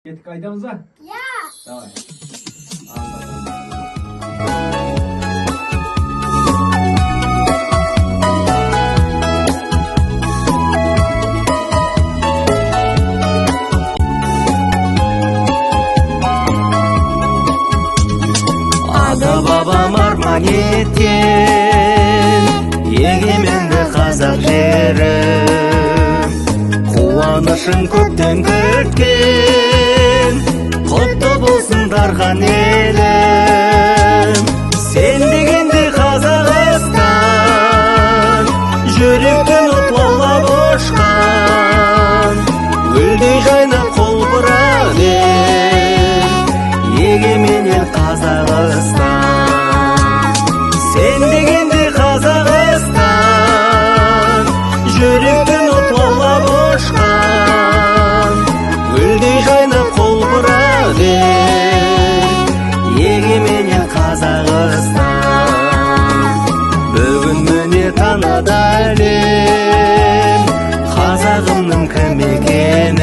Kettik kaydımıza. Ya. Давай. Ата бабам арман еткен егеменді қазақ жерім, қуанышын көптен күткен құтты болсын дархан елім. Сен дегенде Қазақстан жүректен от лаулап ұшқан, гүлдей жайнап құлпырар егемен ел Қазақстан. Сен дегенде Қазақстан жүректен от лаулап ұшқан, гүлдей жайнап құлпырар егемен ел Қазақстан. Бүгін міне таныды әлем қазағымның кім екенін,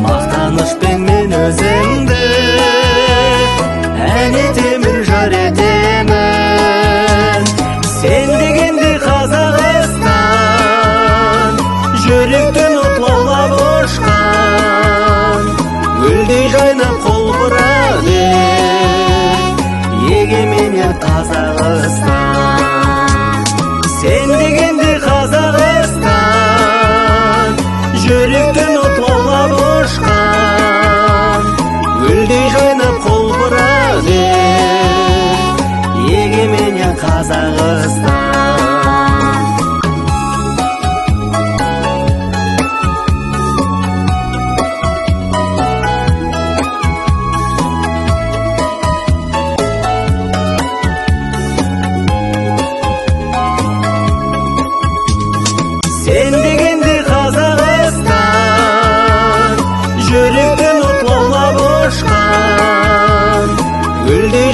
мақтанышпен мен өзіңді ән етемін, жар етемін. Сен дегенде Қазақстан жүректен от лаулап ұшқан, гүлдей жайнап құлпырар егемен ел Қазақстан. Сен дегенде Қазақстан жүректен от лаулап ұшқан, гүлдей жайнап құлпырар егемен ел Қазақстан. Сен дегенде Қазақстан жүректен от лаулап ұшқан, гүлдей